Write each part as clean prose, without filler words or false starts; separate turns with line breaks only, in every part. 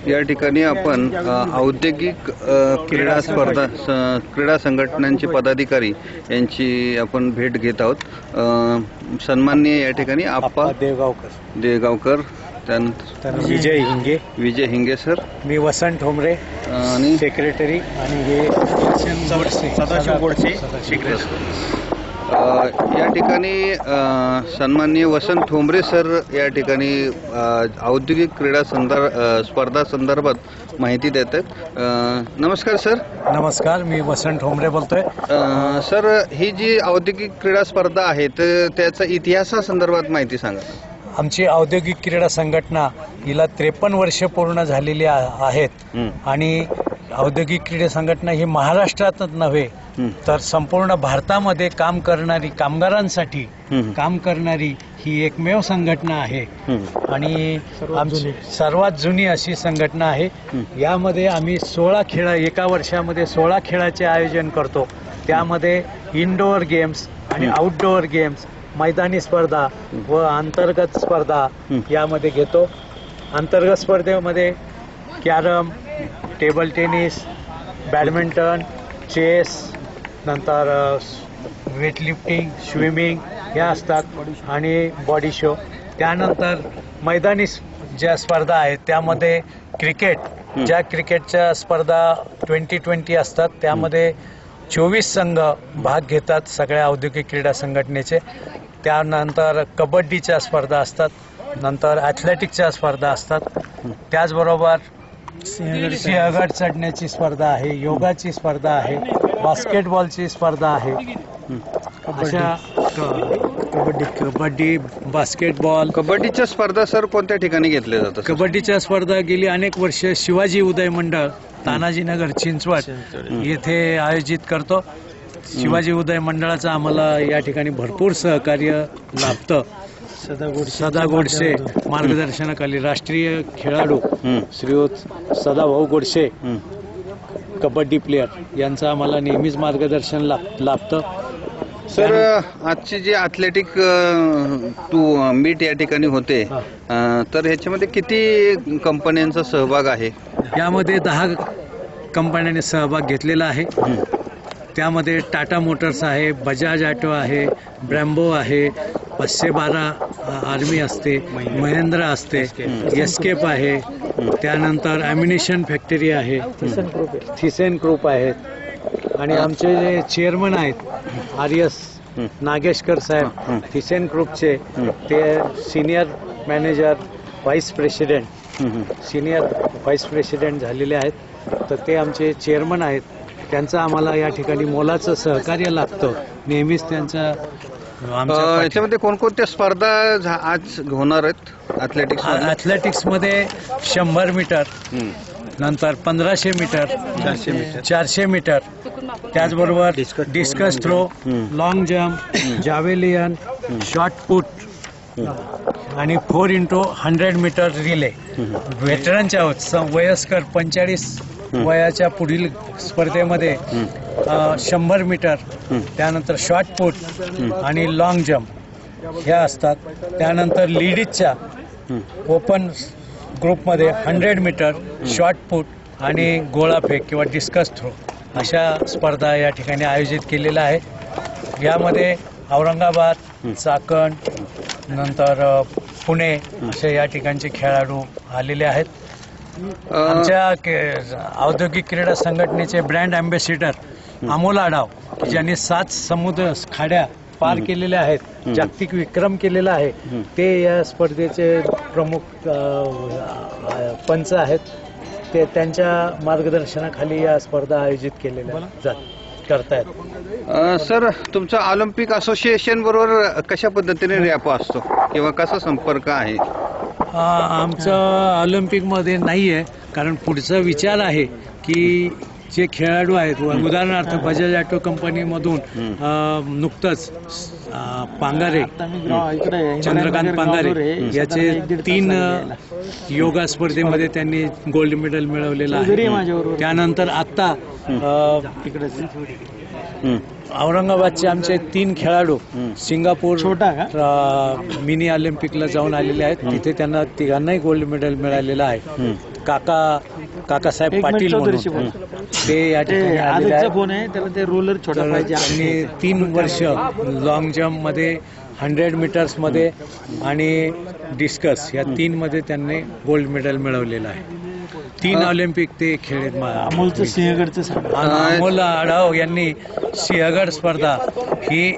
या ठिकाणी आपण औद्योगिक क्रीडा संघटनांचे पदाधिकारी यांची आपण भेट घेत आहोत। सन्माननीय या ठिकाणी आप्पा देगावकर, त्यानंतर विजय हिंगे सर,
मी वसंत ठोंबरे
आणि
सेक्रेटरी, आणि हे सदाशिव गोडसे सेक्रेटरी।
या ठिकाणी सन्माननीय वसंत ठोंबरे सर या ठिकाणी औद्योगिक क्रीडा स्पर्धा संदर्भात माहिती देत आहेत। नमस्कार सर।
नमस्कार, मी वसंत ठोंबरे बोलतोय।
सर, ही जी औद्योगिक क्रीडा स्पर्धा आहे तर त्याचा इतिहासासंदर्भात माहिती सांगा।
आमची औद्योगिक क्रीडा संघटना हिला 53 वर्ष पूर्ण झालेली आहेत आणि औद्योगिक क्रीडा संघटना ही महाराष्ट्रातच नव्हे तर संपूर्ण भारतामध्ये काम करणारी, कामगारांसाठी काम करणारी ही एकमेव संघटना आहे आणि आमची सर्वात जुनी अशी संघटना आहे। यामध्ये आम्ही 16 खेळ, एका वर्षामध्ये 16 खेळाचे आयोजन करतो। त्यामध्ये इनडोअर गेम्स आणि आउटडोअर गेम्स, मैदानी स्पर्धा व अंतर्गत स्पर्धा यामध्ये घेतो। अंतर्गत स्पर्धेमध्ये carrom, table tennis, badminton, chess, नंतर वेटलिफ्टिंग, स्विमिंग ह्या असतात आणि बॉडी शो। त्यानंतर मैदानी ज्या स्पर्धा आहेत त्यामध्ये क्रिकेट, ज्या क्रिकेटच्या स्पर्धा 2020 असतात त्यामध्ये 24 संघ भाग घेतात सगळ्या औद्योगिक क्रीडा संघटनेचे। त्यानंतर कबड्डीच्या स्पर्धा असतात, नंतर ॲथलेटिकच्या स्पर्धा असतात, त्याचबरोबर सिंहगड चढण्याची स्पर्धा आहे, योगाची स्पर्धा आहे, बास्केटबॉलची स्पर्धा आहे। अशा कबड्डी, बास्केटबॉल।
कबड्डीच्या स्पर्धा सर कोणत्या ठिकाणी घेतल्या जातात?
कबड्डीच्या स्पर्धा गेली अनेक वर्ष शिवाजी उदय मंडळ, तानाजीनगर, चिंचवड येथे आयोजित करतो। शिवाजी उदय मंडळाचं आम्हाला या ठिकाणी भरपूर सहकार्य लाभतं। सदा गोडसे मार्गदर्शनाखाली राष्ट्रीय खेळाडू श्रीयुत सदाभाऊ गोडसे, कबड्डी प्लेयर, यांचं आम्हाला नेहमीच मार्गदर्शन लाभतं।
सर, आजची जी ॲथलेटिक मीट या ठिकाणी होते तर ह्याच्यामध्ये किती कंपन्यांचा सहभाग आहे?
यामध्ये 10 कंपन्यांनी सहभाग घेतलेला आहे। त्यामध्ये टाटा मोटर्स आहे, बजाज ऑटो आहे, ब्रॅम्बो आहे, 512 आर्मी असते, महिंद्रा असते, एस्केप आहे, त्यानंतर ॲम्युनिशन फॅक्टरी आहे, थिसेन ग्रुप आहेत आणि आमचे जे चेअरमन आहेत आर्यस नागेशकर साहेब, थिसेन ग्रुपचे, ते सिनियर मॅनेजर, व्हाईस प्रेसिडेंट झालेले आहेत, तर ते आमचे चेअरमन आहेत। त्यांचं आम्हाला या ठिकाणी मोलाचं सहकार्य लागतं नेहमीच त्यांचं।
याच्यामध्ये कोणकोणत्या स्पर्धा आज होणार आहेत
ॲथलेटिक्समध्ये? 100 मीटर, नंतर 1500 मीटर, 400 मीटर, त्याचबरोबर discus throw, long jump, javelin, shot put आणि 4x100 मीटर रिले। व्हेटरनच्या वयस्कर 45 वयाच्या पुढील स्पर्धेमध्ये 100 मीटर, त्यानंतर शॉर्टपुट आणि लॉंग जम्प ह्या असतात। त्यानंतर लेडीजच्या ओपन ग्रुपमध्ये 100 मीटर, शॉर्टपुट आणि गोळाफेक किंवा डिस्कस थ्रो अशा स्पर्धा या ठिकाणी आयोजित केलेल्या आहे। यामध्ये औरंगाबाद, चाकण, नंतर पुणे असे या ठिकाणचे खेळाडू आलेले आहेत। आमच्या औद्योगिक क्रीडा संघटनेचे ब्रँड अँबॅसिडर अमोल आढाव, ज्यांनी 7 समुद्र खाड्या पार केलेल्या आहेत, जागतिक विक्रम केलेला आहे, ते या स्पर्धेचे प्रमुख पंच आहेत। ते त्यांच्या मार्गदर्शनाखाली या स्पर्धा आयोजित केलेल्या करतायत।
सर, तुमचा ऑलिम्पिक असोसिएशन बरोबर कशा पद्धतीने रॅप असतो किंवा कसा संपर्क आहे?
आमचं ऑलिम्पिकमध्ये नाही आहे, कारण पुढचा विचार आहे की जे खेळाडू आहेत, उदाहरणार्थ बजाज ऑटो कंपनीमधून नुकतंच पांगारे, चंद्रकांत पांगारे याचे 3 योगा स्पर्धेमध्ये त्यांनी गोल्ड मेडल मिळवलेलं आहे। त्यानंतर आत्ता
हं.
औरंगाबादचे आमचे 3 खेळाडू
हं.
सिंगापूर मिनी ऑलिम्पिकला जाऊन आलेले आहेत. तिथे त्यांना तिघांनाही गोल्ड मेडल मिळालेलं आहे.
हं.
काकासाहेब पाटील म्हणून ते या ठिकाणी आलेले आहेत. तर त्यांनी 3 वर्ष लॉंग जम्प मध्ये 100 मीटर्समध्ये आणि डिस्कस या 3 मध्ये त्यांनी गोल्ड मेडल मिळवलेलं आहे. 3 ऑलिम्पिक ते खेळलेत.
अमोलचं सिंहगडचं
अमोल आढाव यांनी सिंहगड स्पर्धा ही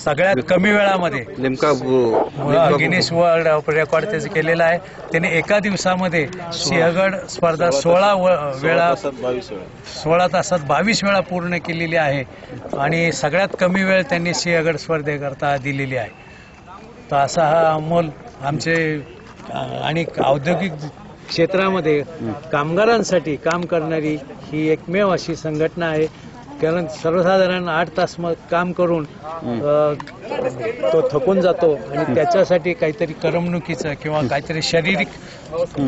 सगळ्यात कमी वेळामध्ये
नेमका
गिनीस वर्ल्ड रेकॉर्ड त्याचं केलेलं आहे. त्याने एका दिवसामध्ये सिंहगड स्पर्धा 16 तासात 22 वेळा पूर्ण केलेली आहे आणि सगळ्यात कमी वेळ त्यांनी सिंहगड स्पर्धेकरता दिलेली आहे. तर असा हा अमोल आमचे आणि औद्योगिक क्षेत्रामध्ये कामगारांसाठी काम करणारी ही एकमेव अशी संघटना आहे. कारण सर्वसाधारण 8 तास काम करून तो थकून जातो आणि त्याच्यासाठी काहीतरी करमणुकीचं किंवा काहीतरी शारीरिक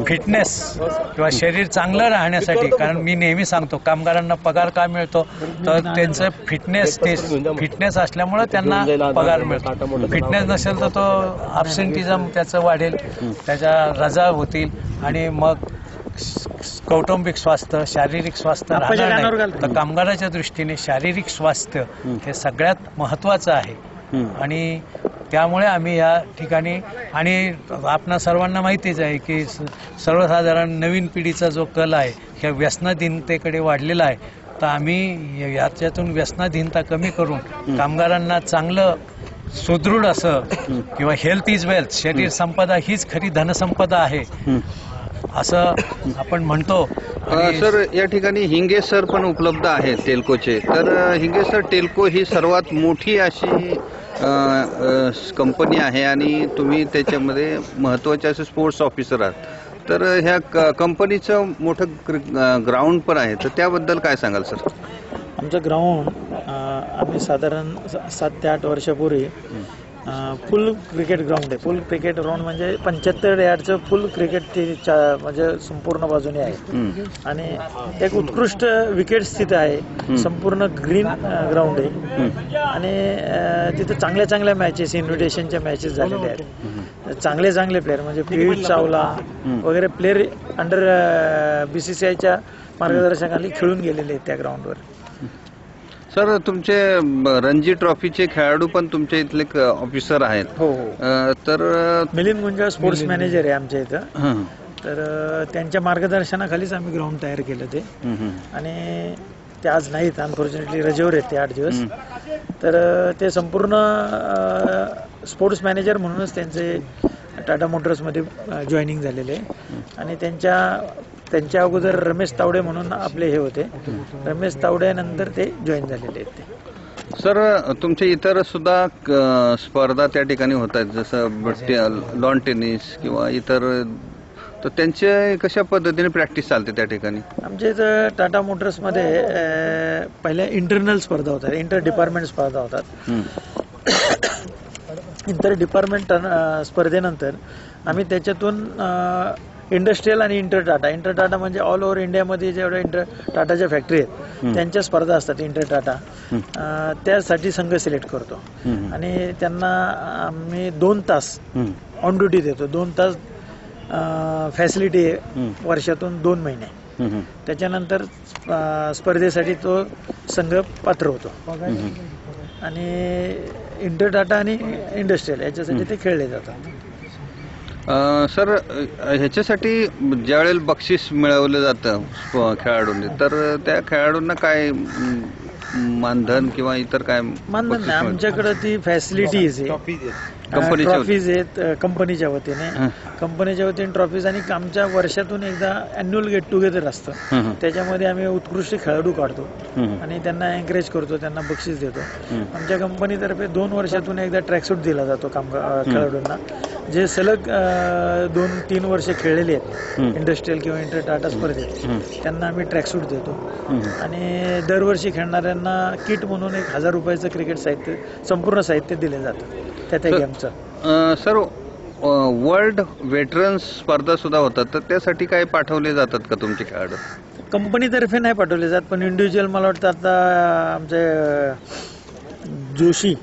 फिटनेस किंवा शरीर चांगलं राहण्यासाठी, कारण मी नेहमी सांगतो कामगारांना पगार का मिळतो तर त्यांचं फिटनेस असल्यामुळे त्यांना पगार मिळतो. फिटनेस नसेल तर तो ॲब्सेंटिझम त्याचं वाढेल, त्याच्या रजा होतील आणि मग कौटुंबिक स्वास्थ्य, शारीरिक स्वास्थ्य राहणार नाही. तर कामगाराच्या दृष्टीने शारीरिक स्वास्थ्य हे सगळ्यात महत्त्वाचं आहे आणि त्यामुळे आम्ही या ठिकाणी, आणि आपणा सर्वांना माहितीच आहे की सर्वसाधारण नवीन पिढीचा जो कल आहे ह्या व्यसनाधीनतेकडे वाढलेला आहे. तर आम्ही याच्यातून व्यसनाधीनता कमी करून कामगारांना चांगलं सुदृढ असं किंवा हेल्थ इज वेल्थ, शरीर संपदा हीच खरी धनसंपदा आहे असं आपण म्हणतो.
सर या ठिकाणी हिंगे सर पण उपलब्ध आहेत टेल्कोचे. तर हिंगे सर टेल्को ही सर्वात मोठी अशी कंपनी आहे आणि तुम्ही त्याच्यामध्ये महत्त्वाचे असे स्पोर्ट्स ऑफिसर आहात. तर ह्या कंपनीचं मोठं ग्राउंड पण आहे, तर त्याबद्दल काय सांगाल सर?
आमचं ग्राउंड आम्ही साधारण 7 ते 8 वर्षापूर्वी फुल क्रिकेट ग्राउंड आहे. फुल क्रिकेट ग्राउंड म्हणजे 75 यार्डचं फुल क्रिकेट म्हणजे संपूर्ण बाजूने आहे आणि एक उत्कृष्ट विकेट्स तिथं आहे. संपूर्ण ग्रीन ग्राउंड आहे आणि तिथे चांगल्या मॅचेस, इन्व्हिटेशनच्या मॅचेस झालेल्या आहेत. चांगले प्लेअर म्हणजे पीयूष चावला वगैरे प्लेअर अंडर BCCIच्या मार्गदर्शनाखाली खेळून गेलेले आहेत त्या ग्राउंडवर.
सर तुमचे रणजी ट्रॉफीचे खेळाडू पण तुमच्या इथले ऑफिसर आहेत.
हो.
तर
मिलिंद गुंजाळ स्पोर्ट्स मॅनेजर आहे आमच्या इथं. तर त्यांच्या मार्गदर्शनाखालीच आम्ही ग्राउंड तयार केलं ते आणि ते आज नाहीत, अनफॉर्च्युनेटली रजेवर आहेत ते 8 दिवस. तर ते संपूर्ण स्पोर्ट्स मॅनेजर म्हणूनच त्यांचे टाटा मोटर्समध्ये जॉईनिंग झालेले आणि त्यांच्या अगोदर रमेश तावडे म्हणून आपले हे होते. रमेश तावडे नंतर ते जॉईन झालेले आहेत ते.
सर तुमच्या इतर सुद्धा स्पर्धा त्या ठिकाणी होत आहेत, जसं लॉन टेनिस किंवा इतर, तर त्यांचे कशा पद्धतीने प्रॅक्टिस चालते त्या ठिकाणी?
आमच्या इथं टाटा मोटर्समध्ये पहिल्या इंटरनल स्पर्धा होतात, इंटर डिपार्टमेंट स्पर्धा होतात. इंटर डिपार्टमेंट स्पर्धेनंतर आम्ही त्याच्यातून इंडस्ट्रियल आणि इंटर टाटा म्हणजे ऑल ओव्हर इंडियामध्ये जेवढ्या टाटाच्या फॅक्टरी आहेत त्यांच्या स्पर्धा असतात इंटर टाटा. त्यासाठी संघ सिलेक्ट करतो आणि त्यांना आम्ही 2 तास ऑन ड्युटी देतो. 2 तास फॅसिलिटी आहे वर्षातून 2 महिने. त्याच्यानंतर स्पर्धेसाठी तो संघ पात्र होतो आणि इंटर टाटा आणि इंडस्ट्रियल याच्यासाठी ते खेळले जातात.
सर ह्याच्यासाठी ज्यावेळेला बक्षीस मिळवलं जातं खेळाडूंनी, तर त्या खेळाडूंना काय मानधन किंवा इतर काय?
मानधन नाही, आमच्याकडे ती फॅसिलिटीज आहे, ट्रॉफीज आहेत कंपनीच्या वतीने ट्रॉफीज आणि आमच्या वर्षातून एकदा अॅन्युअल गेट टुगेदर असतं. त्याच्यामध्ये आम्ही उत्कृष्ट खेळाडू काढतो आणि त्यांना एनकरेज करतो, त्यांना बक्षीस देतो. आमच्या कंपनीतर्फे 2 वर्षातून एकदा ट्रॅकसूट दिला जातो खेळाडूंना, जे सलग 2-3 वर्ष खेळलेले आहेत इंडस्ट्रियल किंवा इंटर टाटा स्पर्धेत, त्यांना आम्ही ट्रॅकसूट देतो. आणि दरवर्षी खेळणाऱ्यांना किट म्हणून 1000 रुपयाचं क्रिकेट साहित्य, संपूर्ण साहित्य दिले जातं त्या गेमचं.
सर वर्ल्ड वेटरन्स स्पर्धा सुद्धा होतात, तर त्यासाठी काय पाठवले जातात का तुमचे खेळाडू?
कंपनीतर्फे नाही पाठवले जात, पण इंडिव्हिज्युअल मला वाटतं आता आमचे जोशी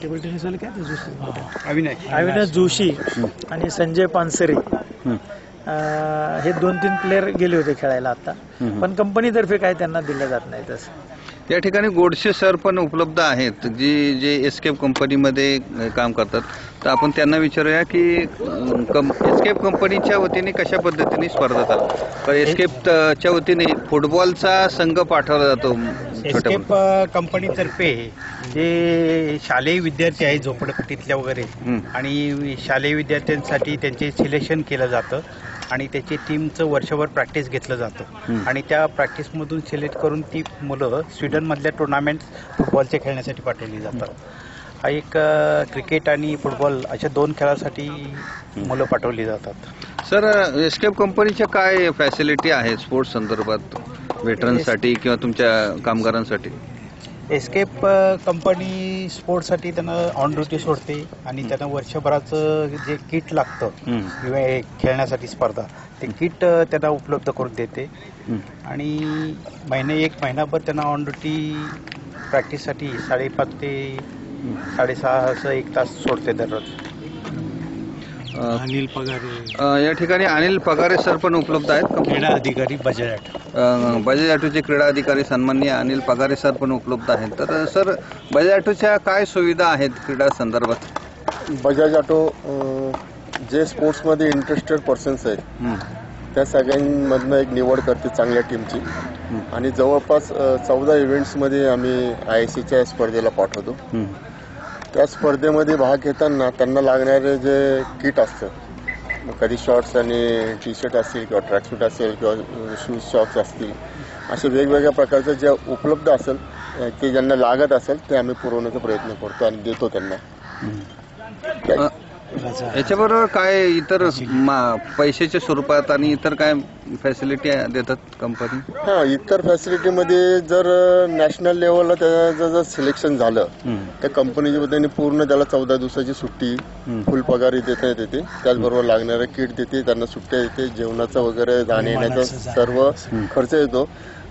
टेबल टेनिस वाले काय ते जोशी अविनाश जोशी आणि संजय पानसरे हे 2-3 प्लेयर गेले होते खेळायला आता, पण कंपनीतर्फे काय त्यांना दिलं जात नाही तसं.
या ठिकाणी गोडसे सर पण उपलब्ध आहेत जे एस्केप कंपनीमध्ये काम करतात, तर आपण त्यांना विचारूया की एस्केप कंपनीच्या वतीने कशा पद्धतीने स्पर्धा चालतात. तर एस्केपच्या वतीने फुटबॉलचा संघ पाठवला जातो.
एस्केप कंपनीतर्फे जे शालेय विद्यार्थी आहेत झोपडपट्टीतल्या वगैरे आणि शालेय विद्यार्थ्यांसाठी त्यांचे सिलेक्शन केलं जातं आणि त्याची टीमचं वर्षभर प्रॅक्टिस घेतलं जातं आणि त्या प्रॅक्टिसमधून सिलेक्ट करून ती मुलं स्वीडनमधल्या टुर्नामेंट फुटबॉलच्या खेळण्यासाठी पाठवली जातात. हा एक क्रिकेट आणि फुटबॉल अशा 2 खेळासाठी मुलं पाठवली जातात.
सर, एस्केप कंपनीच्या काय फॅसिलिटी आहेत स्पोर्ट्स संदर्भात वेटरन्ससाठी किंवा तुमच्या कामगारांसाठी?
एस्केप कंपनी स्पोर्ट्ससाठी त्यांना ऑन ड्युटी सोडते आणि त्यांना वर्षभराचं जे किट लागतं किंवा खेळण्यासाठी स्पर्धा ते किट त्यांना उपलब्ध करून देते आणि एक महिनाभर त्यांना ऑन ड्युटी प्रॅक्टिससाठी 5:30 ते 6:30 असं 1 तास सोडते दररोज.
अनिल पगारे
या ठिकाणी अनिल पगारे सर पण उपलब्ध आहेत,
क्रीडा अधिकारी
बजाज ऑटोचे क्रीडा अधिकारी सन्माननीय अनिल पगारे सर पण उपलब्ध आहेत. तर सर, बजाज ऑटोच्या काय सुविधा आहेत क्रीडा संदर्भात?
बजाज ऑटो जे स्पोर्ट्समध्ये इंटरेस्टेड पर्सन्स आहेत त्या सगळ्यांमधनं एक निवड करते चांगल्या टीमची आणि जवळपास 14 इव्हेंट्समध्ये आम्ही IICच्या स्पर्धेला पाठवतो. त्या स्पर्धेमध्ये भाग घेताना त्यांना लागणारे जे किट असतं, कधी शॉर्ट्स आणि टी-शर्ट असतील किंवा ट्रॅकसूट असेल किंवा शूज सॉक्स असतील, असे वेगवेगळ्या प्रकारचं जे उपलब्ध असेल ते ज्यांना लागत असेल ते आम्ही पुरवण्याचा प्रयत्न करतो आणि देतो त्यांना.
याच्याबरोबर काय इतर पैशाच्या स्वरूपात आणि इतर काय फॅसिलिटी देतात कंपनी?
हां, इतर फॅसिलिटीमध्ये जर नॅशनल लेवलला त्याचं जर सिलेक्शन झालं तर कंपनीच्या वतीने पूर्ण त्याला 14 दिवसाची सुट्टी फुल पगारी देता येते. त्याचबरोबर लागणारं किट देते, त्यांना सुट्ट्या देते, जेवणाचा वगैरे जाणे येण्याचा सर्व खर्च येतो.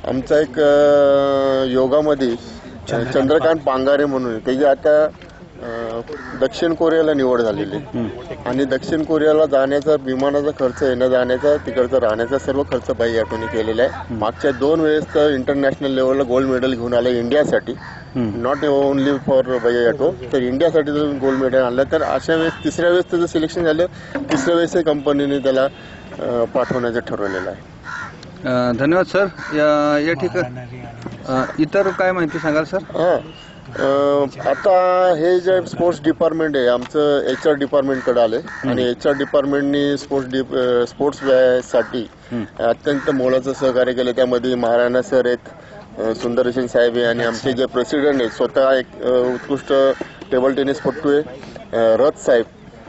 आमचा एक योगामध्ये चंद्रकांत पांगारे म्हणून त्याची आता दक्षिण कोरियाला निवड झालेली आणि दक्षिण कोरियाला जाण्याचा विमानाचा खर्च, येण्या जाण्याचा, तिकडचा राहण्याचा सर्व खर्च बाई ऑटोने केलेला आहे. मागच्या 2 वेळेस तर इंटरनॅशनल लेवलला गोल्ड मेडल घेऊन आलं इंडियासाठी, नॉट ओनली फॉर बाई ऑटो, तर इंडियासाठी जर गोल्ड मेडल आणलं तर अशा वेळेस 3ऱ्या वेळेस त्याचं सिलेक्शन झालं, 3ऱ्या वेळेस कंपनीने त्याला पाठवण्याचं ठरवलेलं आहे.
धन्यवाद सर. या ठिकाणी इतर काय माहिती सांगाल सर?
हां, आता हे जे स्पोर्ट्स डिपार्टमेंट आहे आमचं HR डिपार्टमेंटकडे आले आणि HR डिपार्टमेंटनी स्पोर्ट्स साठी अत्यंत मोलाचं सहकार्य केलं. त्यामध्ये महाराणा सर आहेत, सुंदरशन साहेब आहे आणि आमचे जे प्रेसिडेंट आहेत स्वतः एक उत्कृष्ट टेबल टेनिसपटू आहे रथ साहेब,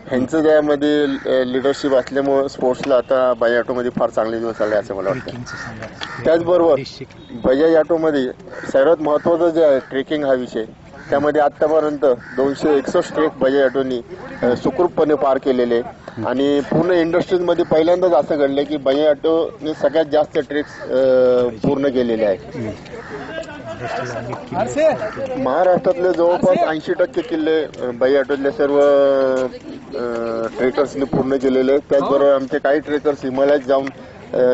ह्यांचं त्यामध्ये लिडरशिप असल्यामुळं स्पोर्ट्सला आता बजाज ऑटोमध्ये फार चांगले दिवस आले असं मला वाटतं. त्याचबरोबर बजाज ऑटोमध्ये सर्वात महत्त्वाचं जे आहे ट्रेकिंग हा विषय, त्यामध्ये आत्तापर्यंत 261 ट्रेक बजाज ऑटोनी सुखरूपपणे पार केलेले आणि पूर्ण इंडस्ट्रीजमध्ये पहिल्यांदाच असं घडलं की बजाज ऑटोने सगळ्यात जास्त ट्रेक्स पूर्ण केलेले आहेत. महाराष्ट्रातले जवळपास 80% किल्ले बजाज ऑटोतल्या सर्व ट्रेकर्सने पूर्ण केलेले आहेत. त्याचबरोबर आमचे काही ट्रेकर्स हिमालयात जाऊन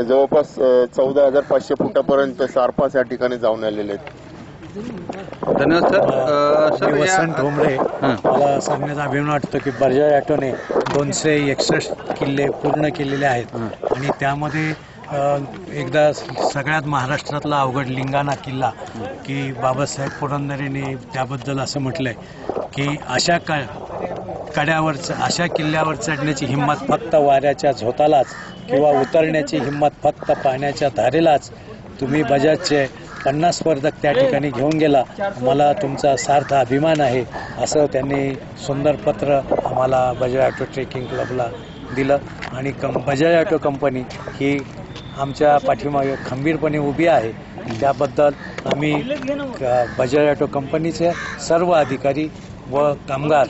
जवळपास 14,500 फुटापर्यंत सारपास या ठिकाणी जाऊन आलेले आहेत.
धन्यवाद सर.
वसंत ठोंबरे, मला सांगण्याचा अभिमान वाटतो की बजाज ऑटोने 261 किल्ले पूर्ण केलेले आहेत आणि त्यामध्ये एकदा सगळ्यात महाराष्ट्रातला अवघड लिंगाणा किल्ला की बाबासाहेब पुरंदरेने त्याबद्दल असं म्हटलंय की अशा किल्ल्यावर चढण्याची हिंमत फक्त वाऱ्याच्या झोतालाच किंवा उतरण्याची हिंमत फक्त पाण्याच्या धारेलाच. तुम्ही बजाजचे 50 स्पर्धक त्या ठिकाणी घेऊन गेला, मला तुमचा सार्थ अभिमान आहे असं त्यांनी सुंदर पत्र आम्हाला बजाज ऑटो ट्रेकिंग क्लबला दिलं आणि बजाज ऑटो कंपनी ही आमच्या पाठीमागे खंबीरपणे उभी आहे. त्याबद्दल आम्ही बजाज ऑटो कंपनीचे सर्व अधिकारी व कामगार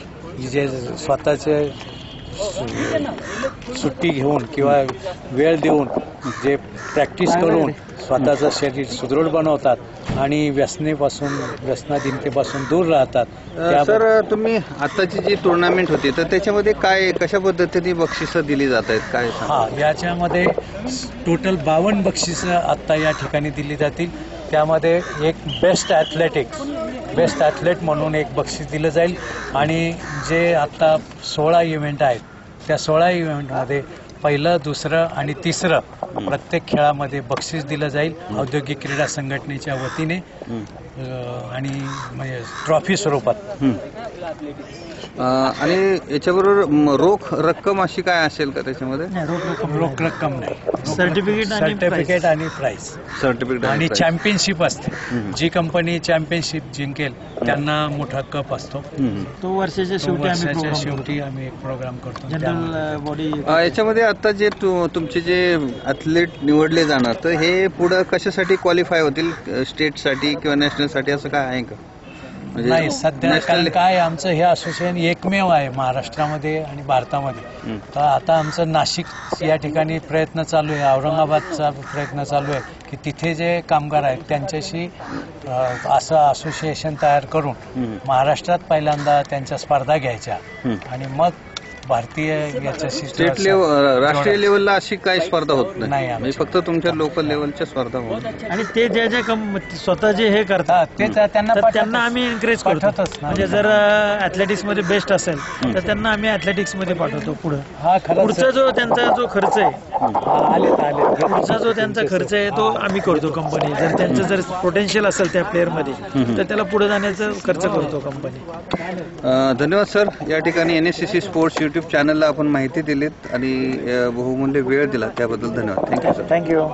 जे स्वतःचे सुट्टी घेऊन किंवा वेळ देऊन जे प्रॅक्टिस करून स्वतःचं शरीर सुदृढ बनवतात आणि व्यसनाधीनतेपासून दूर राहतात.
सर तुम्ही आताची जी टुर्नामेंट होती तर त्याच्यामध्ये काय कशा पद्धतीने बक्षिसं दिली जात आहेत काय सांगा?
हां, याच्यामध्ये टोटल 52 बक्षिसं आत्ता या ठिकाणी दिली जातील. त्यामध्ये एक बेस्ट ॲथलेट म्हणून एक बक्षीस दिलं जाईल आणि जे आत्ता 16 इव्हेंट आहेत त्या 16 इव्हेंटमध्ये पहिलं, दुसरं आणि तिसरं प्रत्येक खेळामध्ये बक्षीस दिलं जाईल औद्योगिक क्रीडा संघटनेच्या वतीने आणि म्हणजे ट्रॉफी स्वरूपात.
आणि याच्याबरोबर रोख रक्कम अशी काय असेल का त्याच्यामध्ये?
रोख रक्कम नाही,
सर्टिफिकेट
आणि प्राइज
सर्टिफिकेट
आणि चॅम्पियनशिप असते. जी कंपनी चॅम्पियनशिप जिंकेल त्यांना मोठा कप असतो.
तो वर्षाच्या
शेवटी आम्ही एक प्रोग्राम करतो.
जनरल बॉडी
याच्यामध्ये आता जे तुमचे जे ॲथलीट निवडले जाणार तर हे पुढं कशासाठी क्वालिफाय होतील? स्टेटसाठी किंवा नॅशनलसाठी असं काय आहे का?
नाही, सध्या कारण काय आमचं हे असोसिएशन एकमेव आहे महाराष्ट्रामध्ये आणि भारतामध्ये. तर आता आमचं नाशिक या ठिकाणी प्रयत्न चालू आहे, औरंगाबादचा प्रयत्न चालू आहे की तिथे जे कामगार आहेत त्यांच्याशी असं असोसिएशन तयार करून महाराष्ट्रात पहिल्यांदा त्यांच्या स्पर्धा घ्यायच्या आणि मग भारतीय याच्याशी
स्टेट लेवल राष्ट्रीय लेवलला अशी काही स्पर्धा होत
नाही
म्हणजे फक्त तुमच्या लोकल लेवलच्या स्पर्धा होत.
आणि ते जे स्वतः जे हे करतात त्यांना आम्ही एनकरेज करतो. म्हणजे जर ऍथलेटिक्स मध्ये बेस्ट असेल तर त्यांना आम्ही ऍथलेटिक्स मध्ये पाठवतो पुढे. पुढचा जो त्यांचा जो खर्च आहे पुढचा जो त्यांचा खर्च आहे तो आम्ही करतो कंपनी. जर त्यांचं जर पोटेन्शियल असेल त्या प्लेअर मध्ये तर त्याला पुढे जाण्याचा खर्च करतो कंपनी.
धन्यवाद सर. या ठिकाणी NSCC स्पोर्ट्स यूट्यूब चॅनलला आपण माहिती दिलीत आणि बहुमूल्य वेळ दिला त्याबद्दल धन्यवाद. Thank you sir.
थँक्यू.